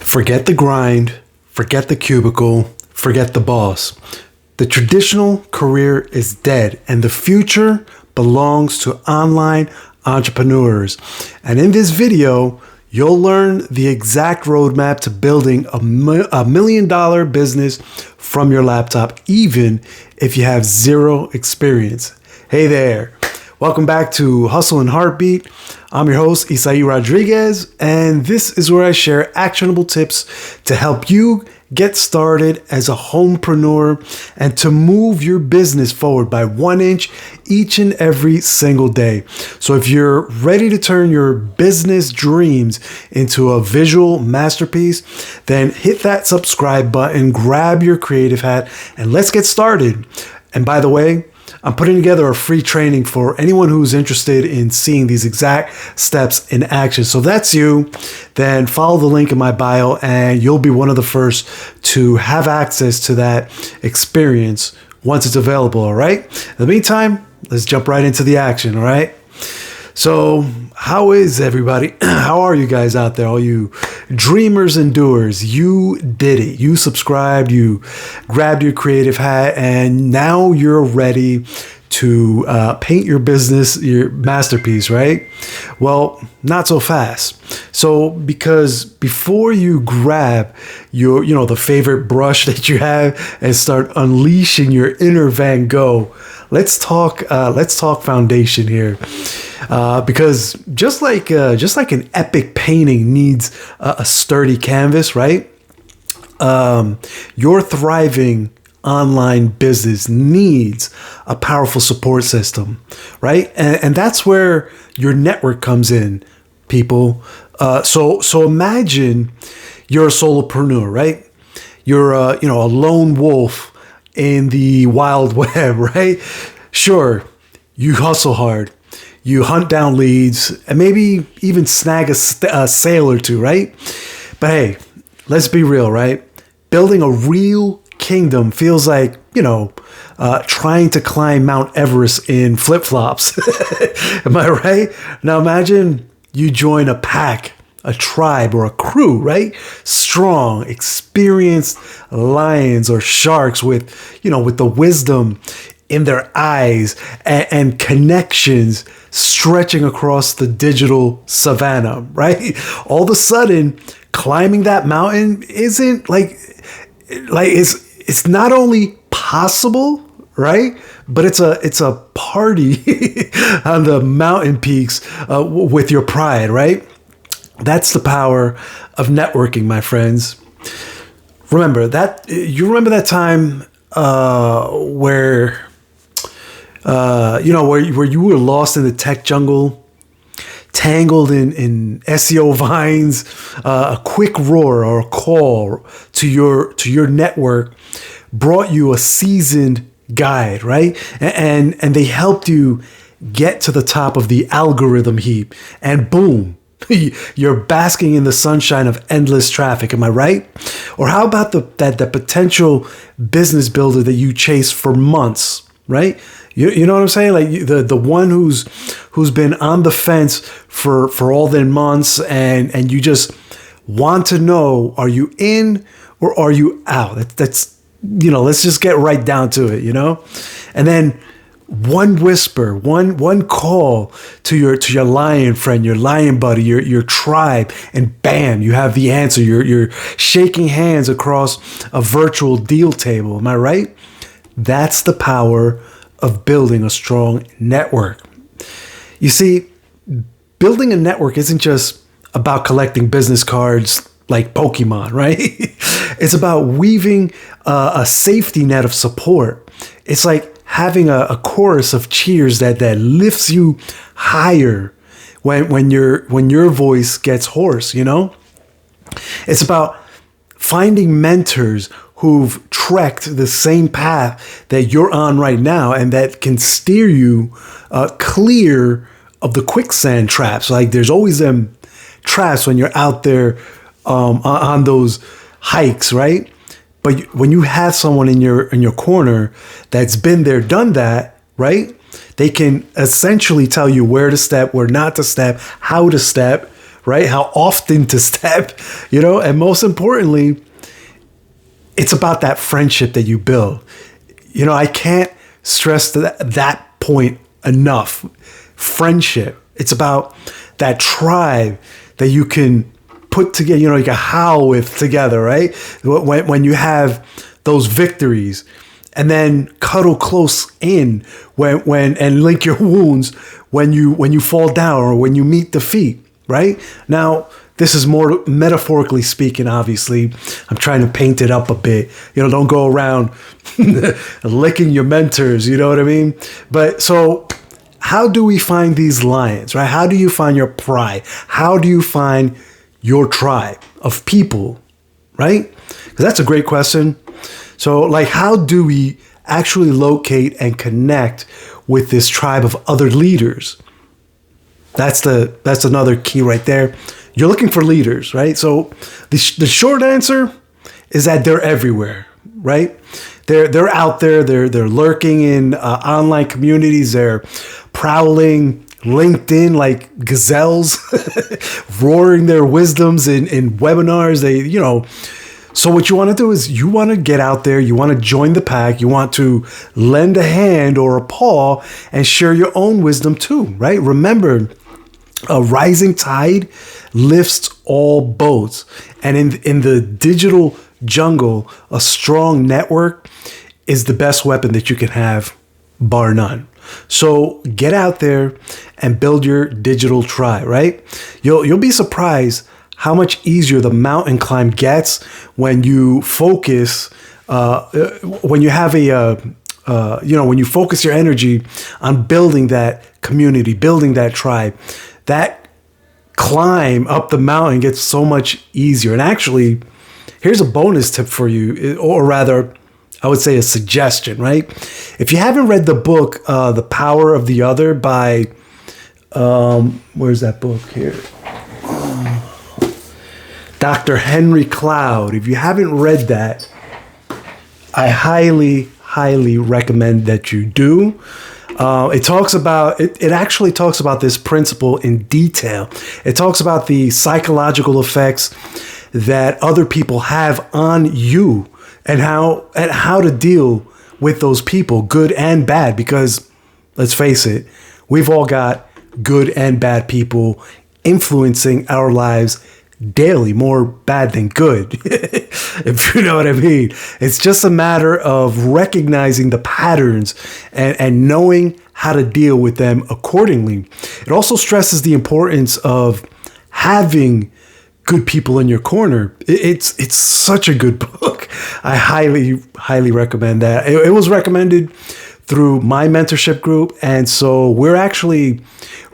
Forget the grind, forget the cubicle, forget the boss. The traditional career is dead and the future belongs to online entrepreneurs. And in this video, you'll learn the exact roadmap to building a $1 million business from your laptop, even if you have zero experience. Hey there. Welcome back to Hustle and Heartbeat. I'm your host, Isai Rodriguez, and this is where I share actionable tips to help you get started as a homepreneur and to move your business forward by 1 inch each and every single day. So if you're ready to turn your business dreams into a visual masterpiece, then hit that subscribe button, grab your creative hat, and let's get started. And by the way, I'm putting together a free training for anyone who's interested in seeing these exact steps in action. So if that's you, then follow the link in my bio and you'll be one of the first to have access to that experience once it's available, all right? In the meantime, let's jump right into the action, all right? So how is everybody? How are you guys out there? All you dreamers and doers, you did it. You subscribed, you grabbed your creative hat, and now you're ready to paint your business, your masterpiece, right? Well, not so fast. So because before you grab your, the favorite brush that you have and start unleashing your inner Van Gogh, let's talk foundation here. Because just like an epic painting needs a sturdy canvas, right? Your thriving online business needs a powerful support system, right? And that's where your network comes in, people. So imagine you're a solopreneur, right? You're a lone wolf in the wild web, right? Sure, you hustle hard. You hunt down leads and maybe even snag a sale or two, right? But hey, let's be real, right? Building a real kingdom feels like, trying to climb Mount Everest in flip-flops. Am I right? Now imagine you join a pack, a tribe, or a crew, right? Strong, experienced lions or sharks with the wisdom in their eyes and connections stretching across the digital savannah, right? All of a sudden, climbing that mountain isn't it's not only possible, right? But it's a party on the mountain peaks with your pride, right? That's the power of networking, my friends. Remember that time where you were lost in the tech jungle, tangled in SEO vines, a quick roar or a call to your network brought you a seasoned guide, right? And they helped you get to the top of the algorithm heap, and boom, you're basking in the sunshine of endless traffic. Am I right? Or how about the potential business builder that you chased for months, right? You know what I'm saying? Like the one who's been on the fence for all the months, and you just want to know, are you in or are you out? That's let's just get right down to it, And then one whisper, one call to your lion friend, your lion buddy, your tribe, and bam, you have the answer. You're shaking hands across a virtual deal table. Am I right? That's the power of building a strong network. You see, building a network isn't just about collecting business cards like Pokemon, right? It's about weaving a safety net of support. It's like having a chorus of cheers that lifts you higher when your voice gets hoarse, It's about finding mentors who've trekked the same path that you're on right now and that can steer you clear of the quicksand traps. Like there's always them traps when you're out there on those hikes, right? But when you have someone in your corner that's been there, done that, right? They can essentially tell you where to step, where not to step, how to step, right? How often to step, and most importantly, it's about that friendship that you build. I can't stress that point enough. Friendship. It's about that tribe that you can put together, you can howl with together, right? When you have those victories, and then cuddle close in when and link your wounds when you fall down or when you meet defeat, right? Now, this is more metaphorically speaking, obviously. I'm trying to paint it up a bit. Don't go around licking your mentors, you know what I mean? But so how do we find these lions, right? How do you find your pride? How do you find your tribe of people, right? Because that's a great question. So, like, how do we actually locate and connect with this tribe of other leaders? That's another key right there. You're looking for leaders, right? So the short answer is that they're everywhere, right? They're out there. They're lurking in online communities. They're prowling LinkedIn like gazelles, roaring their wisdoms in webinars. So what you want to do is you want to get out there. You want to join the pack. You want to lend a hand or a paw and share your own wisdom too, right? Remember, a rising tide lifts all boats. And in the digital jungle, a strong network is the best weapon that you can have, bar none. So get out there and build your digital tribe, right? You'll be surprised how much easier the mountain climb gets when you focus, when you have when you focus your energy on building that community, building that tribe. That climb up the mountain gets so much easier. And actually, here's a bonus tip for you, or rather, I would say a suggestion, right? If you haven't read the book, The Power of the Other by, where's that book here? Dr. Henry Cloud. If you haven't read that, I highly, highly recommend that you do. It actually talks about this principle in detail. It talks about the psychological effects that other people have on you and how to deal with those people, good and bad, because let's face it, we've all got good and bad people influencing our lives daily, more bad than good, if you know what I mean. It's just a matter of recognizing the patterns and knowing how to deal with them accordingly. It also stresses the importance of having good people in your corner. It's such a good book. I highly, highly recommend that. It was recommended through my mentorship group, and so we're actually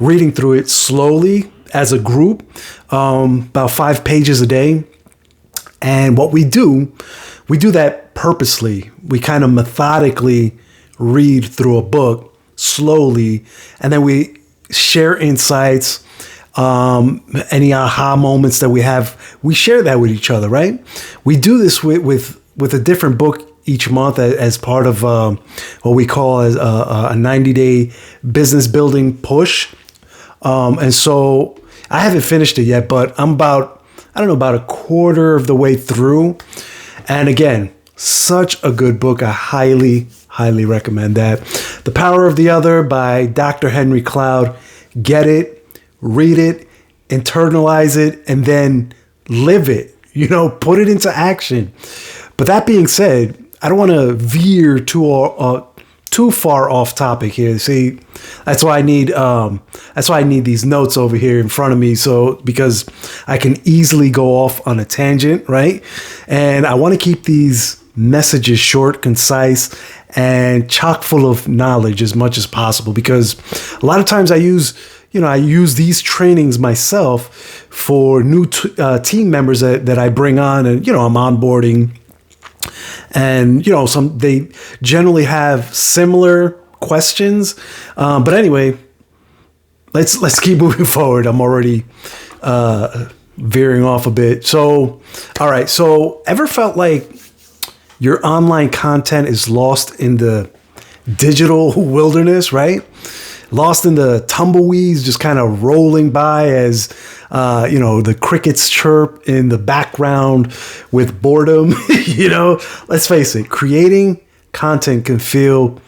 reading through it slowly as a group, about 5 pages a day. And what we do that purposely. We kind of methodically read through a book slowly, and then we share insights, any aha moments that we have. We share that with each other, right? We do this with a different book each month as part of what we call as a 90-day business building push. And so I haven't finished it yet, but I'm about a quarter of the way through. And again, such a good book. I highly, highly recommend that. The Power of the Other by Dr. Henry Cloud. Get it, read it, internalize it, and then live it. Put it into action. But that being said, I don't want to veer too far off topic here. See, that's why I need these notes over here in front of me. So, because I can easily go off on a tangent, right? And I want to keep these messages short, concise, and chock full of knowledge as much as possible, because a lot of times I use these trainings myself for new team members that I bring on, and, I'm onboarding. And, they generally have similar questions. But anyway, let's keep moving forward. I'm already veering off a bit. So, all right. So ever felt like your online content is lost in the digital wilderness, right? lost in the tumbleweeds, just kind of rolling by as, the crickets chirp in the background with boredom. Let's face it, creating content can feel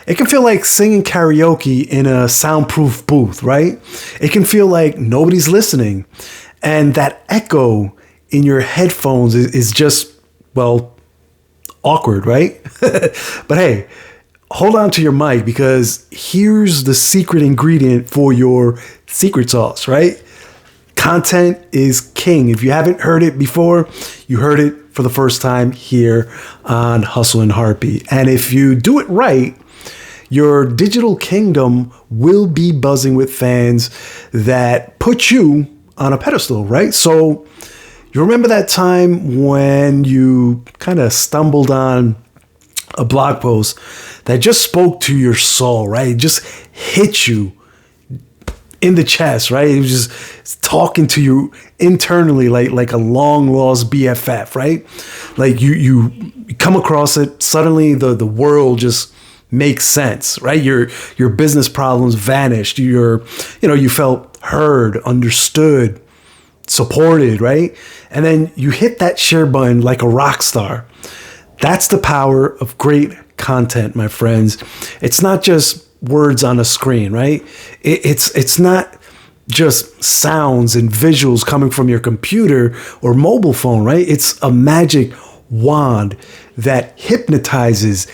like singing karaoke in a soundproof booth, right? It can feel like nobody's listening. And that echo in your headphones is just, awkward, right? But hey, hold on to your mic, because here's the secret ingredient for your secret sauce, right? Content is king. If you haven't heard it before, you heard it for the first time here on Hustle and Heartbeat. And if you do it right, your digital kingdom will be buzzing with fans that put you on a pedestal, right? So you remember that time when you kind of stumbled on a blog post that just spoke to your soul, right? It just hit you in the chest, right? It was just talking to you internally like a long lost BFF, right? Like you come across it, suddenly the world just makes sense, right? Your business problems vanished. You felt heard, understood, supported, right? And then you hit that share button like a rock star. That's the power of great content, my friends. It's not just words on a screen, right? It's not just sounds and visuals coming from your computer or mobile phone, right? It's a magic wand that hypnotizes,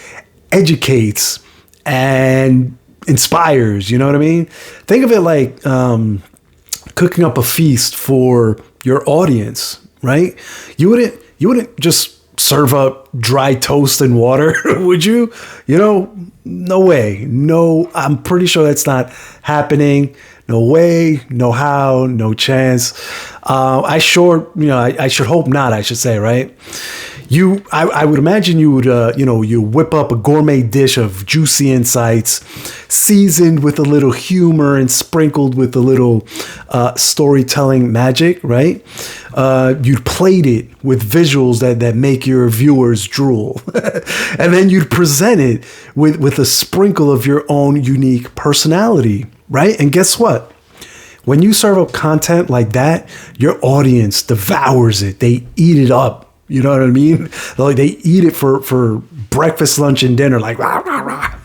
educates, and inspires. You know what I mean? Think of it like cooking up a feast for your audience, right? You wouldn't just serve up dry toast and water, would you? No way. No, I'm pretty sure that's not happening. No way, no how, no chance. I should hope not, I should say, right? I would imagine you would, you whip up a gourmet dish of juicy insights, seasoned with a little humor and sprinkled with a little storytelling magic, right? You'd plate it with visuals that make your viewers drool. And then you'd present it with a sprinkle of your own unique personality, right? And guess what? When you serve up content like that, your audience devours it. They eat it up. You know what I mean? Like they eat it for breakfast, lunch, and dinner. Like, rah, rah, rah.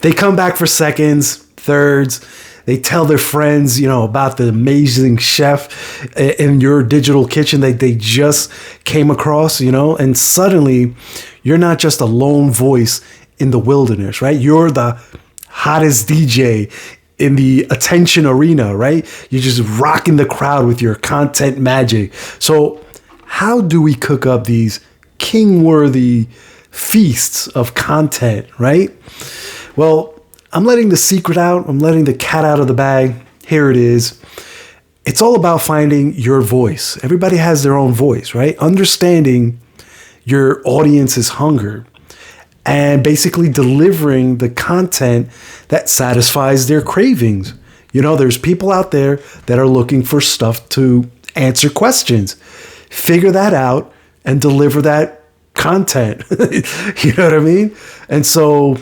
They come back for seconds, thirds. They tell their friends, about the amazing chef in your digital kitchen that they just came across, and suddenly you're not just a lone voice in the wilderness, right? You're the hottest DJ in the attention arena, right? You're just rocking the crowd with your content magic. So how do we cook up these king-worthy feasts of content, right? Well, I'm letting the secret out. I'm letting the cat out of the bag. Here it is. It's all about finding your voice. Everybody has their own voice, right? Understanding your audience's hunger and basically delivering the content that satisfies their cravings. There's people out there that are looking for stuff to answer questions. Figure that out and deliver that content. You know what I mean? And so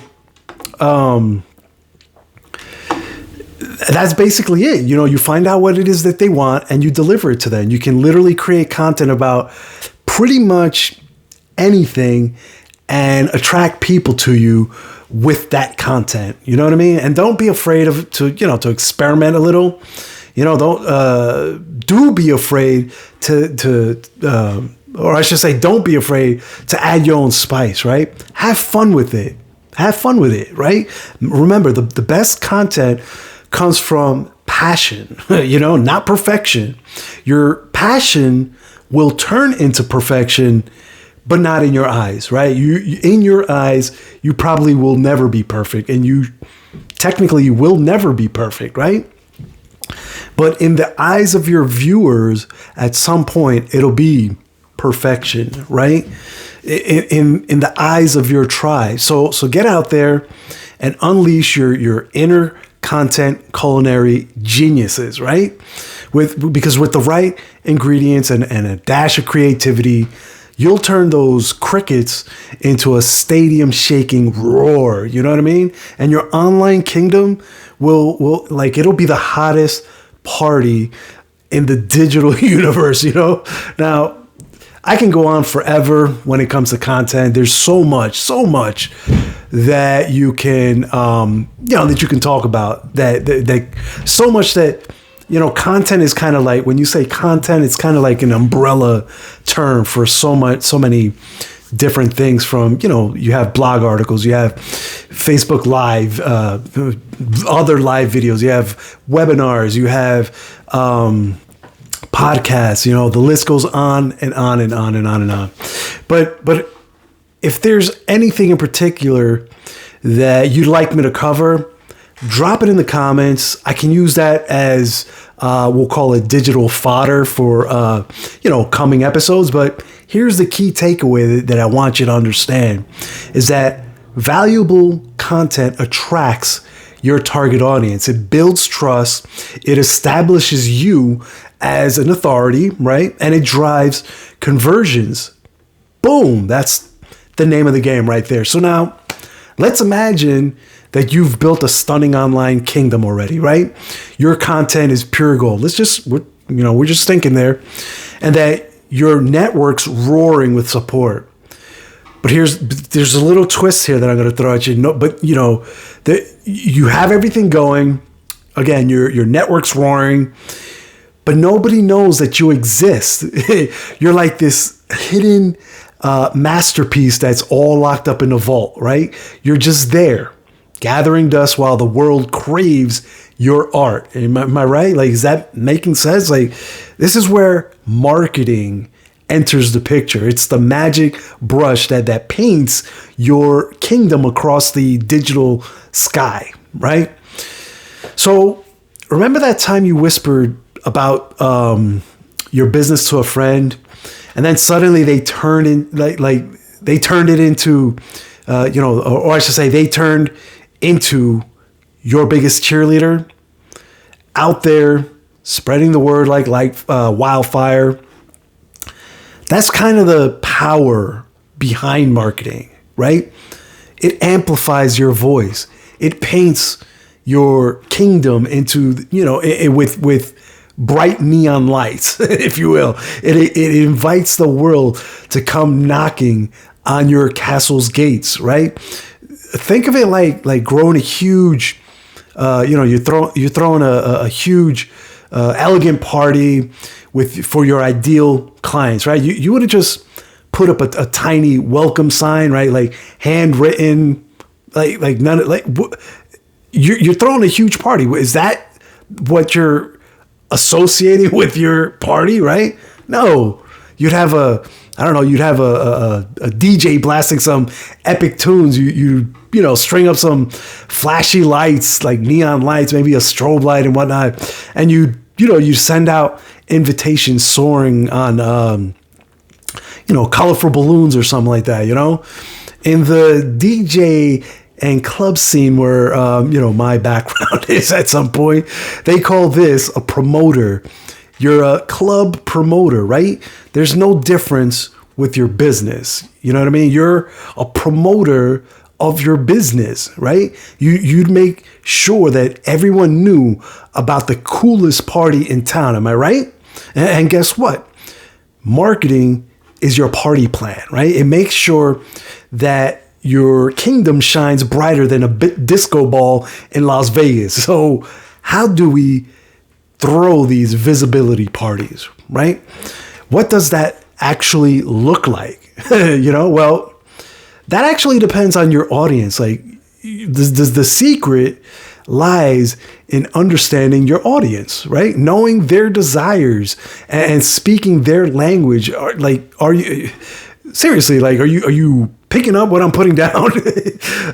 that's basically it. You find out what it is that they want and you deliver it to them. You can literally create content about pretty much anything and attract people to you with that content. You know what I mean? And don't be afraid to experiment a little. Do be afraid or I should say, don't be afraid to add your own spice, right? Have fun with it. Right? Remember, the best content comes from passion, not perfection. Your passion will turn into perfection, but not in your eyes, right? In your eyes, you probably will never be perfect, and you will never be perfect, right? But in the eyes of your viewers, at some point, it'll be perfection, right? In the eyes of your tribe. So get out there and unleash your inner content culinary geniuses, right? Because with the right ingredients and a dash of creativity, you'll turn those crickets into a stadium shaking roar. You know what I mean? And your online kingdom will like, it'll be the hottest party in the digital universe, you know? Now, I can go on forever when it comes to content. There's so much that you can, that you can talk about. That so much that, content is kind of like, when you say content, it's kind of like an umbrella term for so many different things. From, you have blog articles, you have Facebook Live, other live videos, you have webinars, you have podcasts, the list goes on and on and on and on and on. But if there's anything in particular that you'd like me to cover, drop it in the comments. I can use that as, we'll call it digital fodder for, coming episodes. But here's the key takeaway that I want you to understand is that valuable content attracts your target audience. It builds trust. It establishes you as an authority, right? And it drives conversions. Boom. That's the name of the game right there. So now let's imagine that you've built a stunning online kingdom already, right? Your content is pure gold. We're just thinking there, and that your network's roaring with support. But there's a little twist here that I'm going to throw at you. But you have everything going. Again, your network's roaring, but nobody knows that you exist. You're like this hidden masterpiece that's all locked up in a vault, right? You're just there, gathering dust while the world craves your art. Am I right? Like, is that making sense? Like, this is where marketing enters the picture. It's the magic brush that paints your kingdom across the digital sky, right? So remember that time you whispered about your business to a friend, and then suddenly they turned in they turned it into or I should say they turned into your biggest cheerleader, out there spreading the word like wildfire. That's kind of the power behind marketing, right? It amplifies your voice. It paints your kingdom into, with bright neon lights, if you will. It invites the world to come knocking on your castle's gates, right? Think of it like growing a huge, you're throwing a huge, elegant party for your ideal clients, right? You would have just put up a tiny welcome sign, right? Like handwritten, you're throwing a huge party. Is that what you're associating with your party, right? No, you'd have a DJ blasting some epic tunes. You string up some flashy lights, like neon lights, maybe a strobe light and whatnot. And you send out invitations soaring on, colorful balloons or something like that, In the DJ and club scene where, my background is at some point, they call this a promoter. You're a club promoter, right? There's no difference with your business. You know what I mean? You're a promoter of your business, right? You'd make sure that everyone knew about the coolest party in town. Am I right? And guess what? Marketing is your party plan, right? It makes sure that your kingdom shines brighter than a disco ball in Las Vegas. So how do we throw these visibility parties, right? What does that actually look like? Well, that actually depends on your audience. Like, the secret lies in understanding your audience, right? Knowing their desires and speaking their language. Are you seriously, are you picking up what I'm putting down?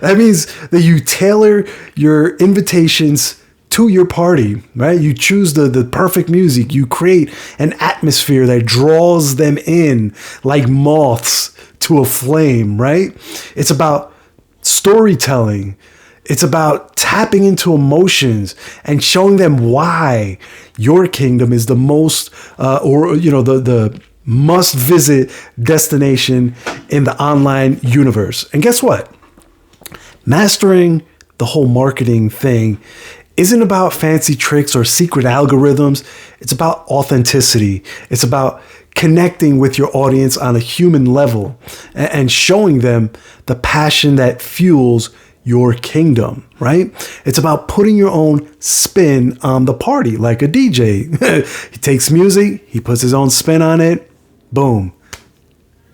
That means that you tailor your invitations to your party, right? You choose the perfect music. You create an atmosphere that draws them in like moths to a flame, right? It's about storytelling. It's about tapping into emotions and showing them why your kingdom is the most, the must visit destination in the online universe. And guess what? Mastering the whole marketing thing isn't about fancy tricks or secret algorithms. It's about authenticity. It's about connecting with your audience on a human level and showing them the passion that fuels your kingdom, right? It's about putting your own spin on the party, like a DJ. He takes music, he puts his own spin on it, boom,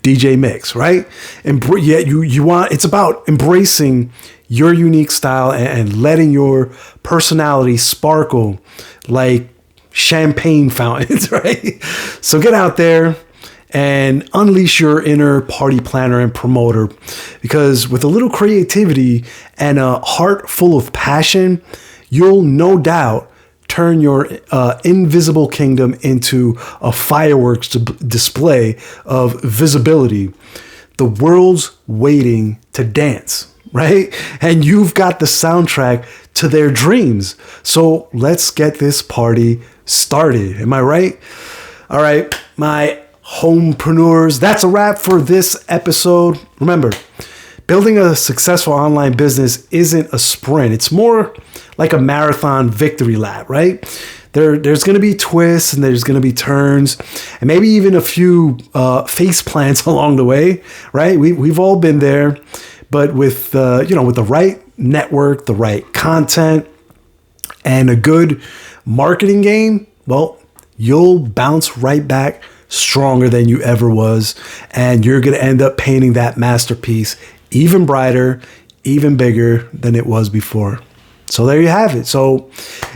DJ mix, right? And yet you want, it's about embracing your unique style and letting your personality sparkle like champagne fountains, right? So get out there and unleash your inner party planner and promoter, because with a little creativity and a heart full of passion, you'll no doubt turn your invisible kingdom into a fireworks display of visibility. The world's waiting to dance, right? And you've got the soundtrack to their dreams. So let's get this party started. Am I right? All right, my homepreneurs, that's a wrap for this episode. Remember, building a successful online business isn't a sprint. It's more like a marathon victory lap, right? There's going to be twists and there's going to be turns and maybe even a few face plants along the way, right? We've all been there, but with with the right network, the right content, and a good marketing game, well, you'll bounce right back stronger than you ever was, and you're going to end up painting that masterpiece even brighter, even bigger than it was before. So there you have it. So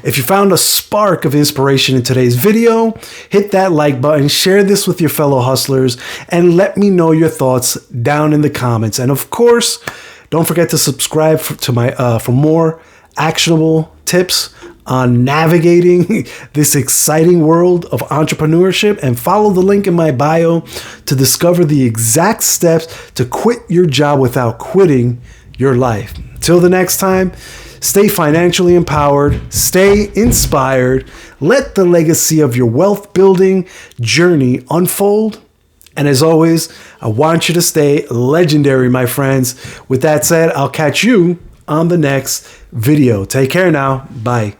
if you found a spark of inspiration in today's video, hit that like button, share this with your fellow hustlers, and let me know your thoughts down in the comments. And of course, don't forget to subscribe to my for more actionable tips on navigating this exciting world of entrepreneurship, and follow the link in my bio to discover the exact steps to quit your job without quitting your life. Till the next time, stay financially empowered, stay inspired, let the legacy of your wealth building journey unfold. And as always, I want you to stay legendary, my friends. With that said, I'll catch you on the next video. Take care now. Bye.